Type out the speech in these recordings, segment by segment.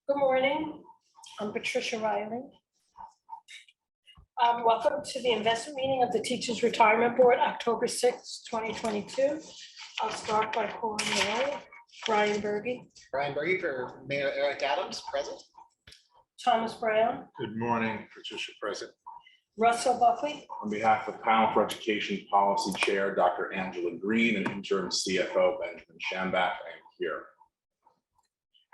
Good morning. I'm Patricia Riley. Welcome to the investment meeting of the Teachers Retirement Board, October 6, 2022. I'll start by calling the roll. Brian Berge. Brian Berge for Mayor Eric Adams, present. Thomas Brown. Good morning, Patricia present. Russell Buckley. On behalf of Panel for Education Policy Chair, Dr. Angela Green, and Interim CFO, Benjamin Schambach, I am here.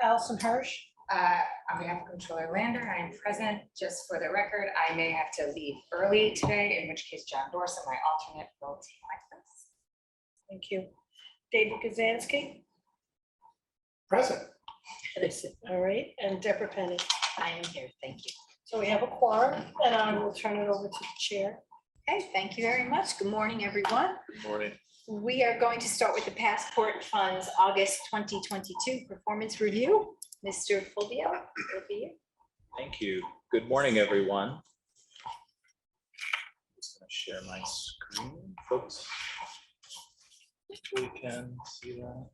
Allison Hirsch. On behalf of Controller Lander, I am present. Just for the record, I may have to leave early today, in which case John Dorson, my alternate, will take my place. Thank you. David Kazansky. Present. All right, and Deborah Penny. I am here. Thank you. So we have a quorum, and I will turn it over to the chair. Okay, thank you very much. Good morning, everyone. Good morning. We are going to start with the Passport Fund's August 2022 performance review. Mr. Fulvio, over to you. Thank you. Good morning, everyone. Just going to share my screen, folks. Hopefully we can see that.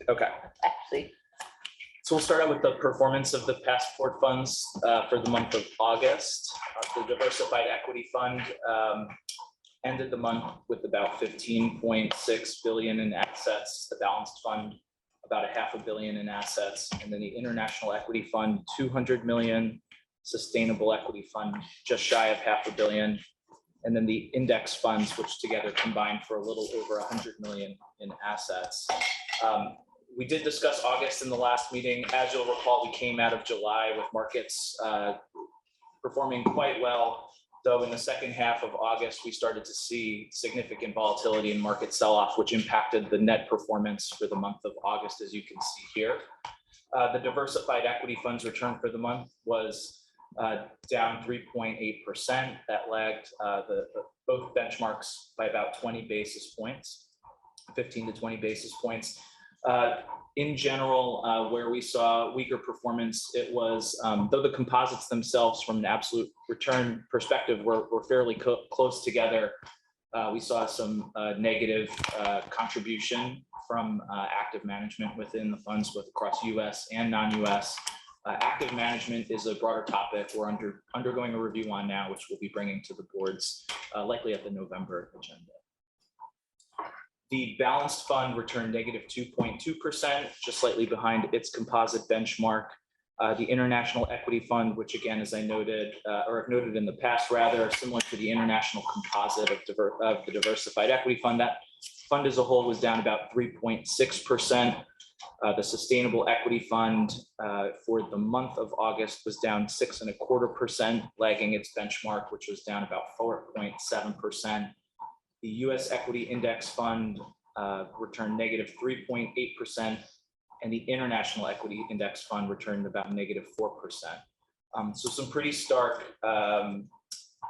Okay. Actually, So we'll start out with the performance of the Passport funds for the month of August. The Diversified Equity Fund ended the month with about 15.6 billion in assets. The Balanced Fund, about $500 million in assets. And then the International Equity Fund, 200 million. Sustainable Equity Fund, just shy of $500 million. And then the index funds, which together combined for a little over 100 million in assets. We did discuss August in the last meeting. As you'll recall, we came out of July with markets performing quite well, though in the second half of August, we started to see significant volatility in market sell-off, which impacted the net performance for the month of August, as you can see here. The Diversified Equity Fund's return for the month was down 3.8%. That lagged both benchmarks by about 20 basis points, 15 to 20 basis points. In general, where we saw weaker performance, it was, though the composites themselves from an absolute return perspective were fairly close together, we saw some negative contribution from active management within the funds, both across US and non-US. Active management is a broader topic we're undergoing a review on now, which we'll be bringing to the boards likely at the November agenda. The Balanced Fund returned negative 2.2%, just slightly behind its composite benchmark. The International Equity Fund, which again, as I noted, or have noted in the past, rather similar to the International Composite of the Diversified Equity Fund, that fund as a whole was down about 3.6%. The Sustainable Equity Fund for the month of August was down 6.25%, lagging its benchmark, which was down about 4.7%. The US Equity Index Fund returned negative 3.8%, and the International Equity Index Fund returned about negative 4%. So some pretty stark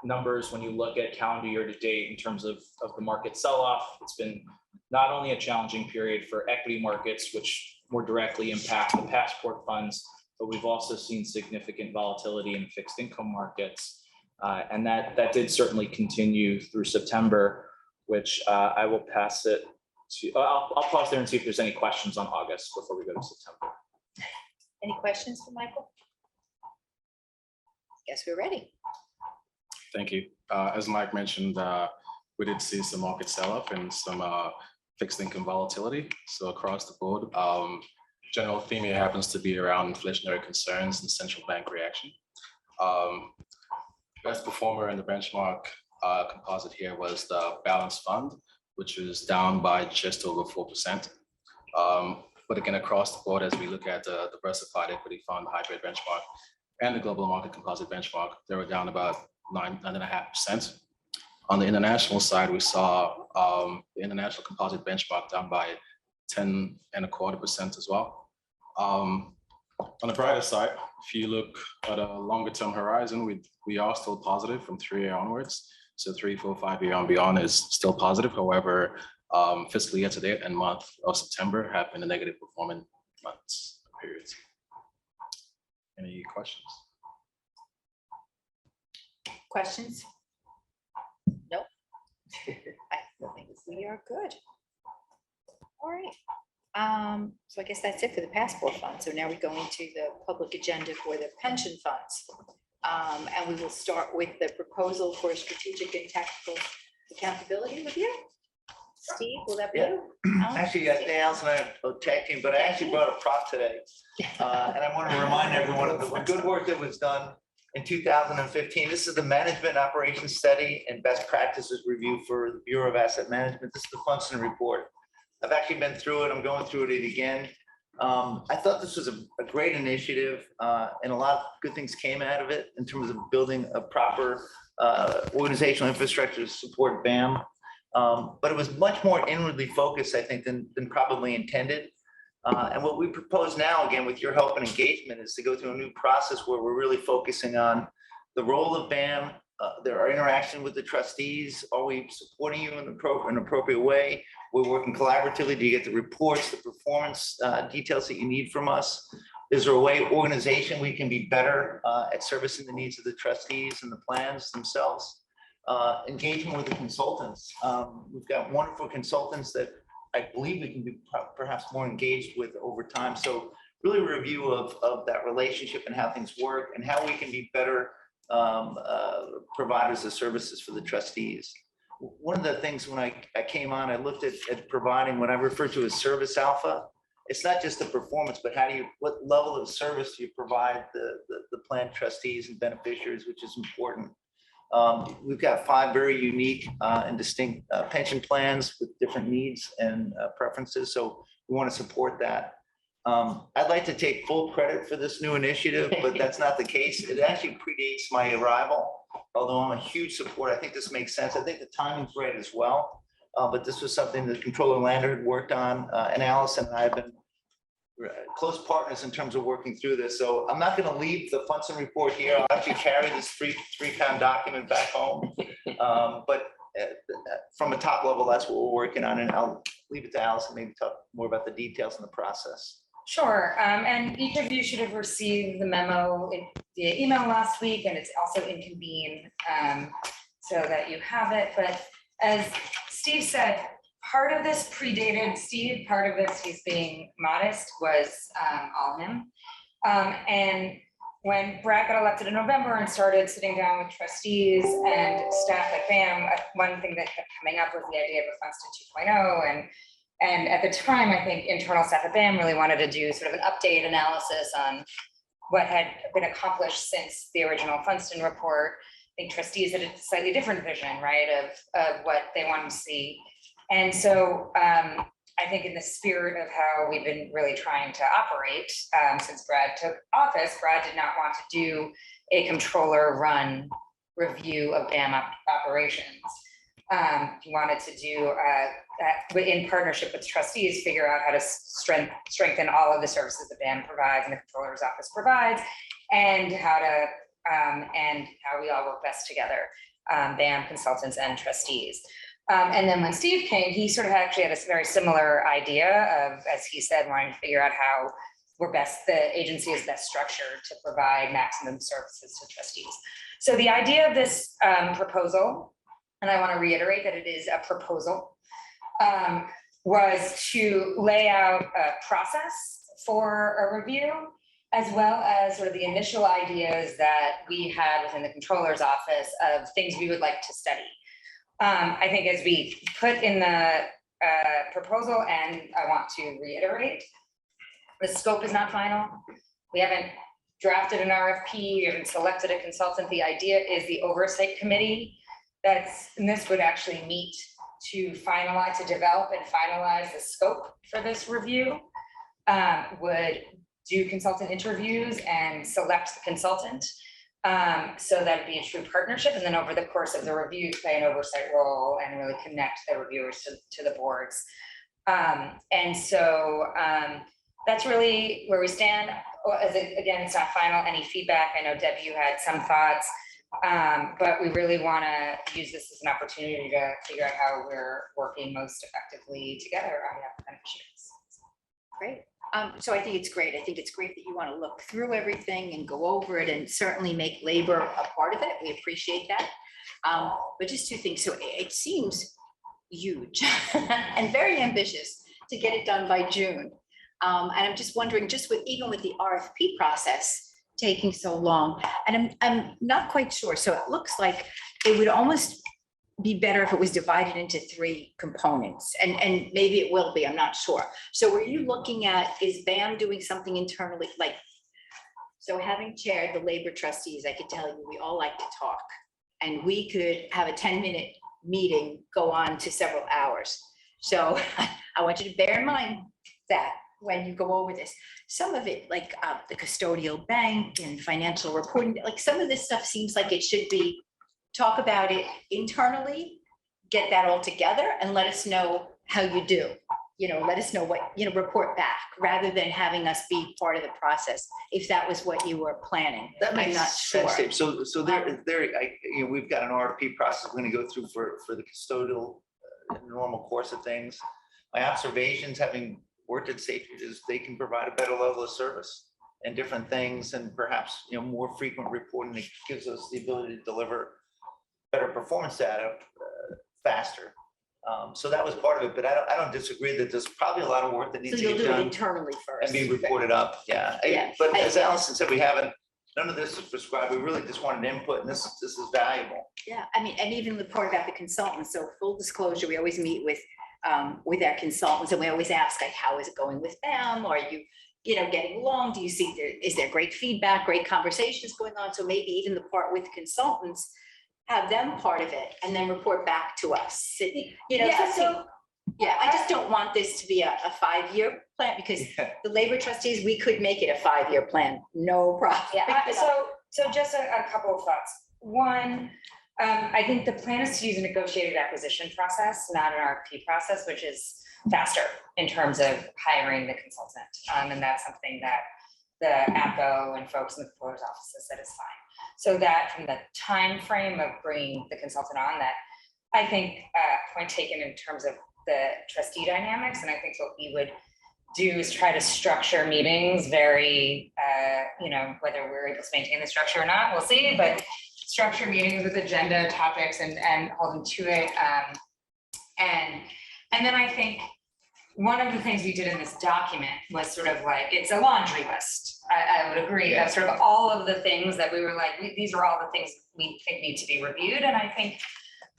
numbers when you look at calendar year to date in terms of the market sell-off. It's been not only a challenging period for equity markets, which more directly impact the Passport funds, but we've also seen significant volatility in fixed income markets. And that did certainly continue through September, which I will pass it to, I'll pause there and see if there's any questions on August before we go to September. any questions for Michael? Guess we're ready. Thank you. As Mike mentioned, we did see some market sell-off and some fixed income volatility. So across the board, general theme here happens to be around inflationary concerns and central bank reaction. Best performer in the benchmark composite here was the Balanced Fund, which was down by just over 4%. But again, across the board, as we look at the Diversified Equity Fund, Hybrid Benchmark, and the Global Market Composite Benchmark, they were down about 9.5%. On the international side, we saw the International Composite Benchmark down by 10.25% as well. On the brighter side, if you look at a longer term horizon, we are still positive from 3-year onwards. So 3, 4, 5 year and beyond is still positive. However, fiscal year to date and month of September have been a negative performing months periods. Any questions? Questions? Nope. I think we are good. All right. So I guess that's it for the passport fund. So now we go into the public agenda for the pension funds. And we will start with the proposal for strategic and tactical accountability review. Steve, will that be you? Actually, Dale's and I are tag team, but I actually brought a prop today. And I want to remind everyone of the good work that was done in 2015. This is the management operations study and best practices review for the Bureau of Asset Management. This is the function report. I've actually been through it. I'm going through it again. I thought this was a great initiative and a lot of good things came out of it in terms of building a proper organizational infrastructure to support BAM. But it was much more inwardly focused, I think, than probably intended. And what we propose now, again, with your help and engagement, is to go through a new process where we're really focusing on the role of BAM, our interaction with the trustees. Are we supporting you in an appropriate way? We're working collaboratively to get the reports, the performance details that you need from us. Is there a way, organization, we can be better at servicing the needs of the trustees and the plans themselves? Engagement with the consultants. We've got wonderful consultants that I believe we can be perhaps more engaged with over time. So really a review of that relationship and how things work and how we can be better providers of services for the trustees. One of the things when I came on, I looked at providing what I refer to as service alpha. It's not just the performance, but what level of service do you provide the plan trustees and beneficiaries, which is important. We've got 5 very unique and distinct pension plans with different needs and preferences. So we want to support that. I'd like to take full credit for this new initiative, but that's not the case. It actually predates my arrival, although I'm a huge supporter. I think this makes sense. I think the timing's right as well. But this was something that Controller Lander had worked on, and Allison and I have been close partners in terms of working through this. So I'm not going to leave the Funson report here. I'll actually carry this three-pound document back home. But from a top level, that's what we're working on. And I'll leave it to Allison, maybe talk more about the details in the process. Sure, and each of you should have received the memo via email last week, and it's also in convene so that you have it. But as Steve said, part of this predated Steve, part of this, he's being modest, was all him. And when Brad got elected in November and started sitting down with trustees and staff at BAM, one thing that kept coming up was the idea of a Funston 2.0. And at the time, I think internal staff at BAM really wanted to do sort of an update analysis on what had been accomplished since the original Funston report. I think trustees had a slightly different vision, right, of what they wanted to see. And so I think in the spirit of how we've been really trying to operate since Brad took office, Brad did not want to do a controller run review of BAM operations. He wanted to do that in partnership with trustees, figure out how to strengthen all of the services that BAM provides and the controller's office provides, and how we all work best together, BAM consultants and trustees. And then when Steve came, he sort of actually had a very similar idea of, as he said, wanting to figure out how the agency is best structured to provide maximum services to trustees. So the idea of this proposal, and I want to reiterate that it is a proposal, was to lay out a process for a review, as well as sort of the initial ideas that we had within the controller's office of things we would like to study. I think as we put in the proposal, and I want to reiterate, the scope is not final. We haven't drafted an RFP, we haven't selected a consultant. The idea is the oversight committee and this would actually meet to develop and finalize the scope for this review, would do consultant interviews and select the consultant. So that'd be a true partnership, and then over the course of the review, play an oversight role and really connect the reviewers to the boards. And so that's really where we stand. Again, it's not final. Any feedback? I know, Deb, you had some thoughts, but we really want to use this as an opportunity to figure out how we're working most effectively together on behalf of beneficiaries. Great. So I think it's great. I think it's great that you want to look through everything and go over it and certainly make labor a part of it. We appreciate that. But just 2 things. So it seems huge and very ambitious to get it done by June. And I'm just wondering, just with, even with the RFP process taking so long, and I'm not quite sure. So it looks like it would almost be better if it was divided into 3 components, and maybe it will be, I'm not sure. So were you looking at, is BAM doing something internally, like, so having chaired the labor trustees, I could tell you, we all like to talk, and we could have a 10-minute meeting go on to several hours. So I want you to bear in mind that when you go over this, some of it, like the custodial bank and financial reporting, like some of this stuff seems like it should be, talk about it internally, get that all together and let us know how you do. Let us know what, report back, rather than having us be part of the process, if that was what you were planning. That I'm makes not sense, sure. Dave. So we've got an RFP process we're gonna go through for the custodial normal course of things. My observations, having worked at safety, is they can provide a better level of service and different things, and perhaps, more frequent reporting that gives us the ability to deliver better performance data faster. So that was part of it, but I don't disagree that there's probably a lot of work that So needs to you'll get do it done internally first. and be reported up. Yeah. Yeah. But as Allison said, none of this is prescribed. We really just wanted input, and this is valuable. Yeah, I mean, and even the part about the consultants, so full disclosure, we always meet with our consultants, and we always ask, like, how is it going with them? Are you, getting along? Do you see, is there great feedback, great conversations going on? So maybe even the part with consultants, have them part of it and then report back to us. Yeah, so Yeah, I just don't want this to be a 5-year plan, because the labor trustees, we could make it a 5-year plan, no problem. Yeah, so just a couple of thoughts. One, I think the plan is to use a negotiated acquisition process, not an RFP process, which is faster in terms of hiring the consultant. And that's something that the APCO and folks in the controller's office has said is fine. So that from the time frame of bringing the consultant on, that I think point taken in terms of the trustee dynamics. And I think what we would do is try to structure meetings very, whether we're able to maintain the structure or not, we'll see, but structure meetings with agenda topics and hold them to it. And then I think one of the things we did in this document was sort of like, it's a laundry list. I would agree, of sort of all of the things that we were like, these are all the things we think need to be reviewed. And I think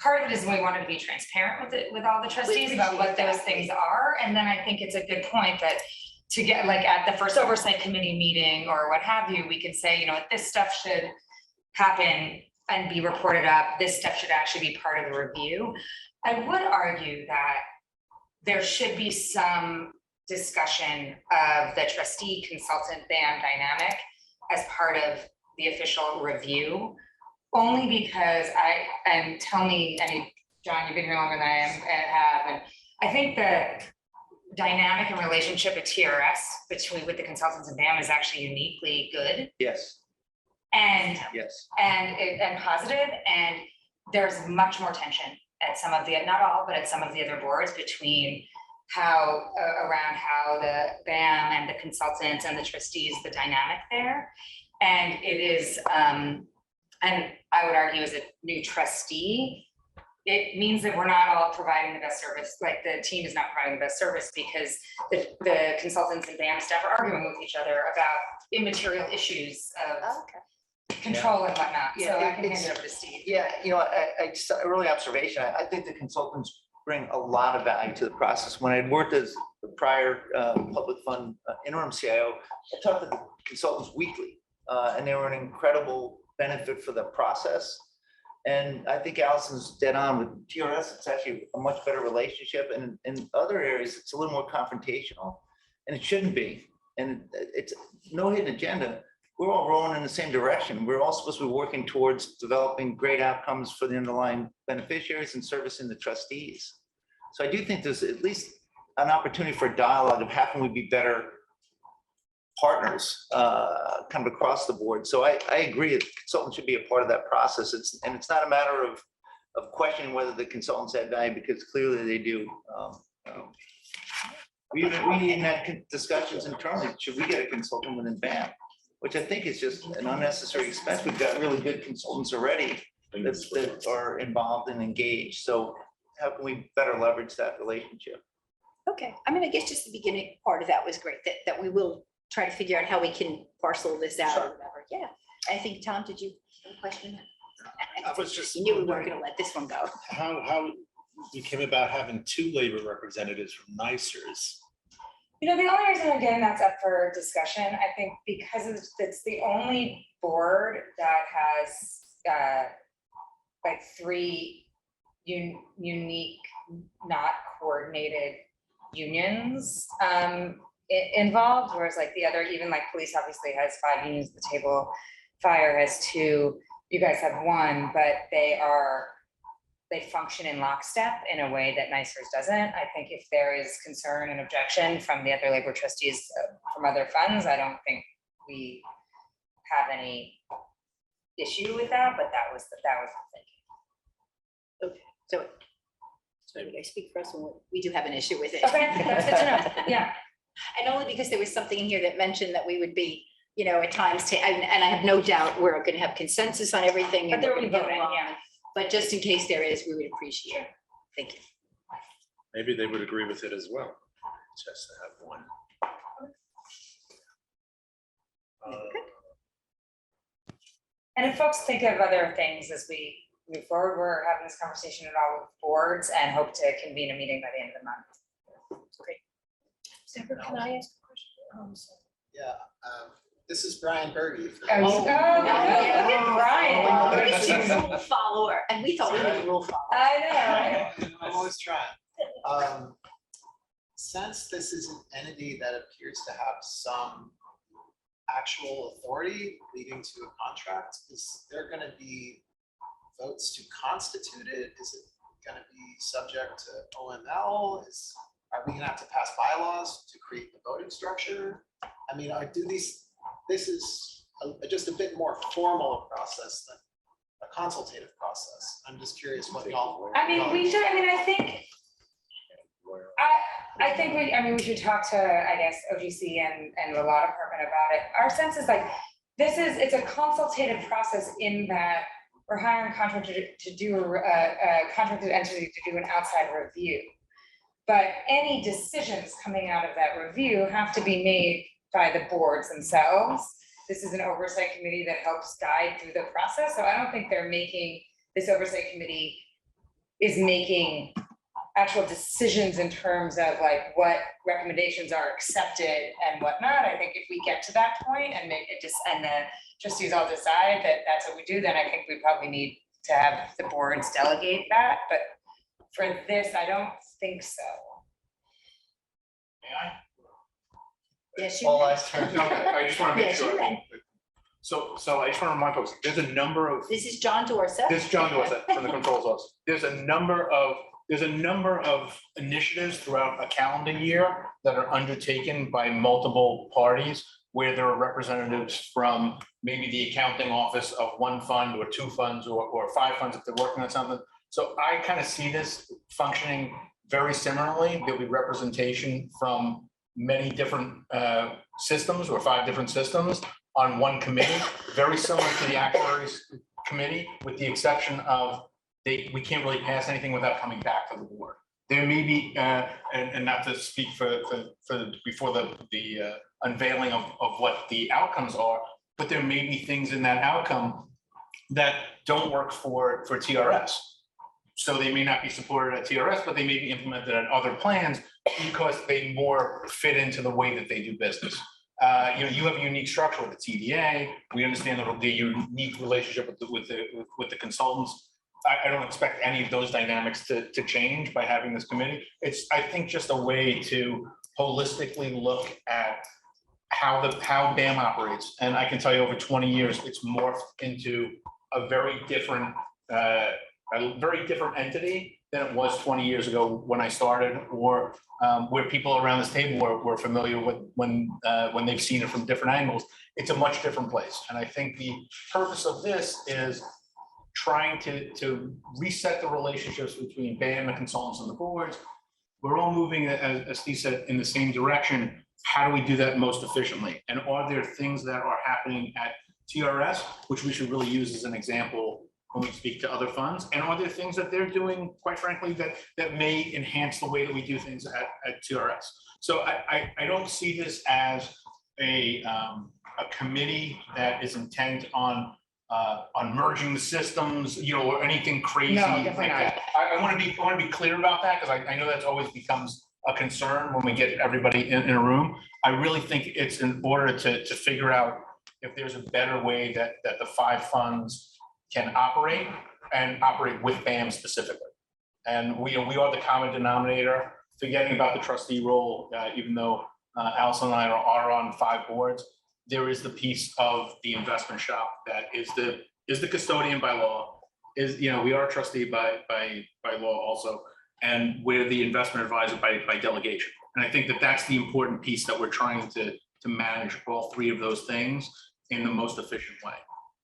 part of it is we wanted to be transparent with all the trustees about what those things are. And then I think it's a good point that to get, like, at the first oversight committee meeting or what have you, we can say, this stuff should happen and be reported up. This stuff should actually be part of the review. I would argue that there should be some discussion of the trustee consultant BAM dynamic as part of the official review, only because tell me, John, you've been here longer than I have, and I think the dynamic and relationship at TRS with the consultants and BAM is actually uniquely good. Yes. And yes, and positive, and there's much more tension at some of the, not all, but at some of the other boards between around how the BAM and the consultants and the trustees, the dynamic there. And it is, and I would argue as a new trustee, it means that we're not all providing the best service, like the team is not providing the best service because the consultants and BAM staff are arguing with each other about immaterial issues of control and whatnot. So I can hand it over to Steve. Yeah, just a early observation. I think the consultants bring a lot of value to the process. When I'd worked as the prior public fund interim CIO, I talked to the consultants weekly, and they were an incredible benefit for the process. And I think Allison's dead on with TRS. It's actually a much better relationship, and in other areas, it's a little more confrontational, and it shouldn't be. And it's no hidden agenda. We're all rolling in the same direction. We're all supposed to be working towards developing great outcomes for the underlying beneficiaries and servicing the trustees. So I do think there's at least an opportunity for dialogue of how can we be better partners kind of across the board. So I agree that consultants should be a part of that process. It's not a matter of questioning whether the consultants add value, because clearly they do. We even had discussions internally. Should we get a consultant within BAM? Which I think is just an unnecessary expense. We've got really good consultants already that are involved and engaged. So how can we better leverage that relationship? Okay, I mean, I guess just the beginning part of that was great, that we will try to figure out how we can parcel this out or whatever, yeah. I think, Tom, did you have a question? I was just You knew we weren't wondering gonna let this one go. how we came about having 2 labor representatives from NYSERS. You know, the only reason I'm getting that's up for discussion, I think because it's the only board that has like 3 unique, not coordinated unions involved, whereas like the other, even like police obviously has 5 unions at the table, fire has 2, you guys have 1, but they function in lockstep in a way that NYSERS doesn't. I think if there is concern and objection from the other labor trustees from other funds, I don't think we have any issue with that, but that was the thinking. So I speak for us when we do have an issue with it. Okay, that's good to know, yeah. And only because there was something in here that mentioned that we would be, you know, at times, and I have no doubt we're gonna have consensus on everything. But and there we're will be gonna get voting, along. yeah. But just in case there is, we would appreciate it. Thank you. Maybe they would agree with it as well, just to have 1. And if folks think of other things as we move forward, we're having this conversation at all with boards and hope to convene a meeting by the end of the month. Deborah, can I ask a question? Yeah, this is Brian Berge. Oh, Oh, look at Brian. Look at you, rule follower, and we thought we were the rule follower. I know. I'm always trying. Since this is an entity that appears to have some actual authority leading to a contract, is there going to be votes to constitute it? Is it going to be subject to OML? Are we going to have to pass bylaws to create the voting structure? I mean, this is just a bit more formal a process than a consultative process. I'm just curious what y'all. I mean, we should, I think we should talk to, I guess, OGC and the law department about it. Our sense is like, it's a consultative process in that we're hiring a contractor to do a contracted entity to do an outside review. But any decisions coming out of that review have to be made by the boards themselves. This is an oversight committee that helps guide through the process. So I don't think this oversight committee is making actual decisions in terms of like what recommendations are accepted and whatnot. I think if we get to that point and make it and the trustees all decide that that's what we do, then I think we probably need to have the boards delegate that. But for this, I don't think so. May I? Yes, you All may. eyes turned. Okay, I just want to make Yes, you sure. may. So I just want to remind folks, there's a number of, This is John Dorset. this is John Dorset from the Control's Office. There's a number of initiatives throughout a calendar year that are undertaken by multiple parties where there are representatives from maybe the accounting office of 1 fund or 2 funds or 5 funds if they're working on something. So I kind of see this functioning very similarly. There'll be representation from many different systems or 5 different systems on 1 committee, very similar to the actuaries committee, with the exception of we can't really pass anything without coming back to the board. There may be, and not to speak before the unveiling of what the outcomes are, but there may be things in that outcome that don't work for TRS. So they may not be supported at TRS, but they may be implemented at other plans because they more fit into the way that they do business. You have a unique structure with the TDA. We understand the unique relationship with the consultants. I don't expect any of those dynamics to change by having this committee. It's, I think, just a way to holistically look at how BAM operates. And I can tell you over 20 years, it's morphed into a very different entity than it was 20 years ago when I started, or where people around this table were familiar with when they've seen it from different angles. It's a much different place. And I think the purpose of this is trying to reset the relationships between BAM and consultants and the boards. We're all moving, as Steve said, in the same direction. How do we do that most efficiently? And are there things that are happening at TRS, which we should really use as an example when we speak to other funds, and are there things that they're doing, quite frankly, that may enhance the way that we do things at TRS. So I don't see this as a committee that is intent on merging the systems, or anything crazy No, like definitely not. that. I want to be clear about that, because I know that's always becomes a concern when we get everybody in a room. I really think it's in order to figure out if there's a better way that the 5 funds can operate and operate with BAM specifically. And we are the common denominator, forgetting about the trustee role, even though Allison and I are on 5 boards. There is the piece of the investment shop that is the custodian by law, we are a trustee by law also, and we're the investment advisor by delegation. And I think that that's the important piece that we're trying to manage all 3 of those things in the most efficient way.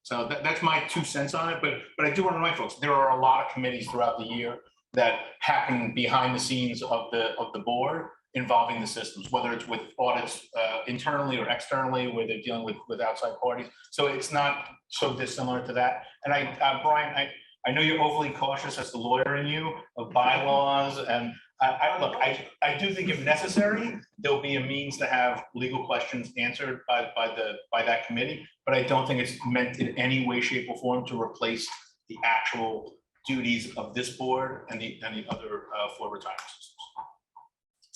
So that's my 2 cents on it, but I do want to remind folks, there are a lot of committees throughout the year that happen behind the scenes of the board involving the systems, whether it's with audits internally or externally, where they're dealing with outside parties. So it's not so dissimilar to that. And Brian, I know you're overly cautious as the lawyer in you of bylaws, and I do think if necessary, there'll be a means to have legal questions answered by that committee, but I don't think it's meant in any way, shape, or form to replace the actual duties of this board and the other 4 retirement systems.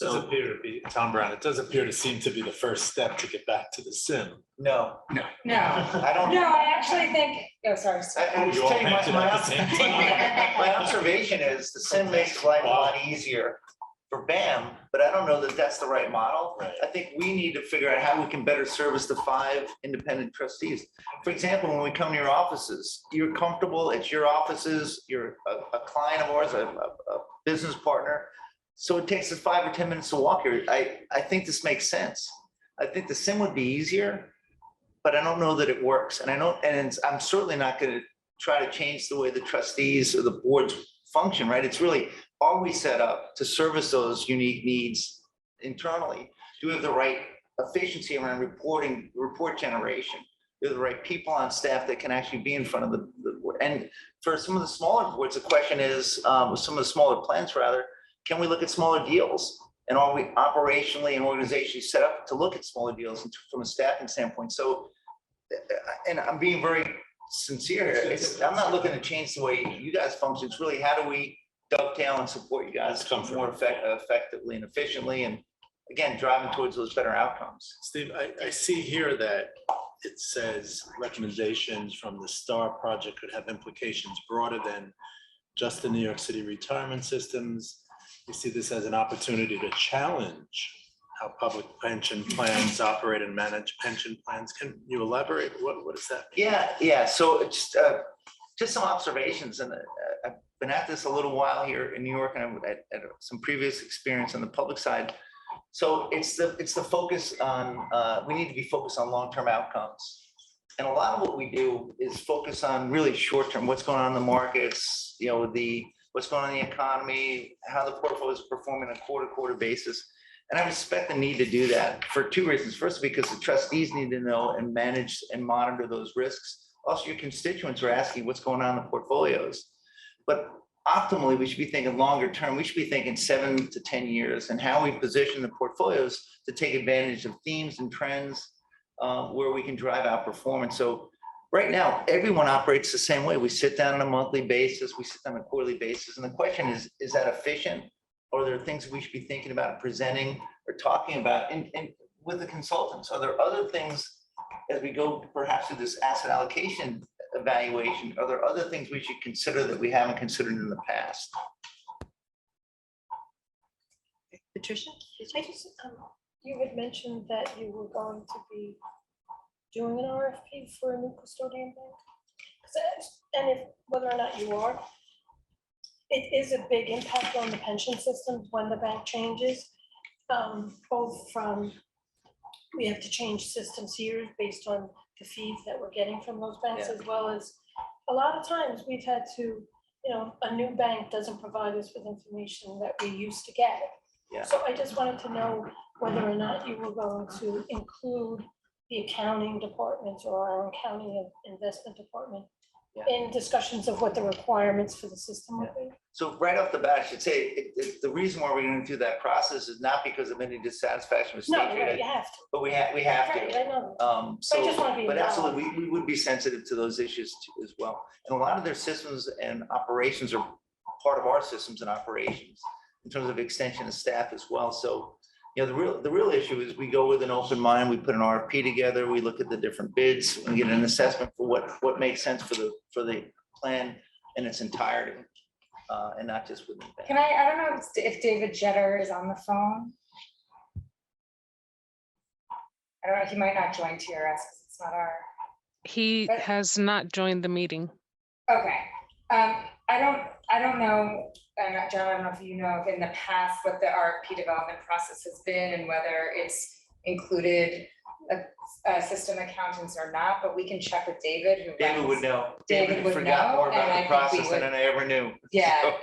It does appear to be, Tom Brown, it does appear to seem to be the first step to get back to the SIM. No, No, I don't. no, I actually think, sorry. I'll You all tell you mentioned it at the same time. my observation is the SIM makes life a lot easier for BAM, but I don't know that that's the right model. Right. I think we need to figure out how we can better service the 5 independent trustees. For example, when we come to your offices, you're comfortable, it's your offices, you're a client of ours, a business partner. So it takes us 5 or 10 minutes to walk here. I think this makes sense. I think the SIM would be easier, but I don't know that it works. And I'm certainly not going to try to change the way the trustees or the boards function, right? It's really, are we set up to service those unique needs internally? Do we have the right efficiency around report generation? Do we have the right people on staff that can actually be in front of the board? And for some of the smaller boards, the question is, some of the smaller plans rather, can we look at smaller deals? And are we operationally and organizationally set up to look at smaller deals from a staffing standpoint? So, and I'm being very sincere here. I'm not looking to change the way you guys function. It's really how do we dovetail and support you guys more effectively and efficiently, and again, driving towards those better outcomes. Steve, I see here that it says recommendations from the STAR project could have implications broader than just the New York City retirement systems. You see this as an opportunity to challenge how public pension plans operate and manage pension plans. Can you elaborate? What is that mean? Yeah. So it's just some observations, and I've been at this a little while here in New York, and I've had some previous experience on the public side. So it's the focus on we need to be focused on long-term outcomes, and a lot of what we do is focus on really short-term, what's going on in the markets, what's going on in the economy, how the portfolio is performing on a quarter-to-quarter basis. And I respect the need to do that for 2 reasons. First, because the trustees need to know and manage and monitor those risks. Also, your constituents are asking what's going on in the portfolios. But optimally, we should be thinking longer term. We should be thinking 7 to 10 years, and how we position the portfolios to take advantage of themes and trends where we can drive out performance. So right now, everyone operates the same way. We sit down on a monthly basis, we sit down on a quarterly basis. And the question is that efficient? Or are there things we should be thinking about presenting or talking about? And with the consultants, are there other things as we go perhaps to this asset allocation evaluation? Are there other things we should consider that we haven't considered in the past? Patricia? I just, you had mentioned that you were going to be doing an RFP for a new custodian bank. And whether or not you are, it is a big impact on the pension systems when the bank changes, both from, we have to change systems here based on the fees that we're getting from those banks, as well as a lot of times we've had to, a new bank doesn't provide us with information that we used to get. Yeah. So I just wanted to know whether or not you were going to include the accounting departments or our accounting and investment department in discussions of what the requirements for the system would be? So right off the bat, I should say, the reason why we're going through that process is not because of any dissatisfaction with No, state right, treatment, you have to. but we have Right, to. I know. So, just wanna be but involved. absolutely, we would be sensitive to those issues too as well. And a lot of their systems and operations are part of our systems and operations in terms of extension of staff as well. So, you know, the real issue is we go with an open mind, we put an RFP together, we look at the different bids, we get an assessment for what makes sense for the plan in its entirety, and not just within that. Can I don't know if David Jetter is on the phone. I don't know, he might not join TRS because it's not our. He But- has not joined the meeting. Okay, I don't know, John, I don't know if you know, in the past, what the RFP development process has been and whether it's included system accountants or not, but we can check with David, who David runs- would know. David would forgot know, more and about I the think we process would- than I ever knew. Yeah. So,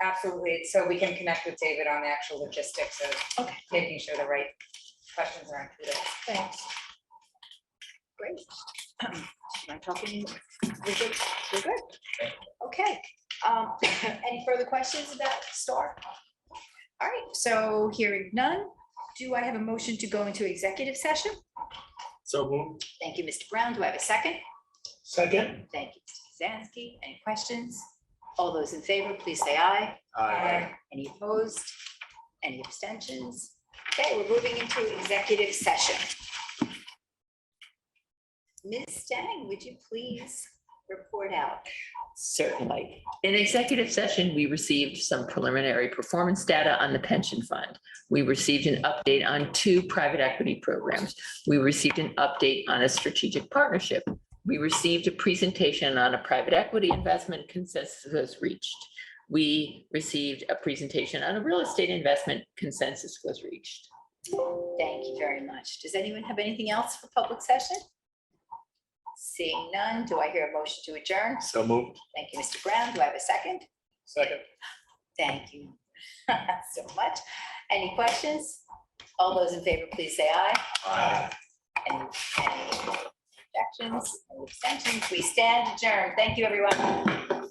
Absolutely, so we can connect with David on the actual logistics of Okay. making sure the right questions are included. Thanks. Great. I'm talking, we're good, we're good. Okay, any further questions about STAR? All right, so hearing none, do I have a motion to go into executive session? So moved. Thank you, Mr. Brown. Do I have a second? Second. Thank you, Mr. Kazansky. Any questions? All those in favor, please say aye. Aye. Any opposed? Any abstentions? Okay, we're moving into executive session. Ms. Stang, would you please report out? Certainly. In executive session, we received some preliminary performance data on the pension fund. We received an update on 2 private equity programs. We received an update on a strategic partnership. We received a presentation on a private equity investment consensus was reached. We received a presentation on a real estate investment consensus was reached. Thank you very much. Does anyone have anything else for public session? Seeing none, do I hear a motion to adjourn? So moved. Thank you, Mr. Brown. Do I have a second? Second. Thank you so much. Any questions? All those in favor, please say aye. Aye. Any objections, any abstentions? We stand adjourned. Thank you, everyone.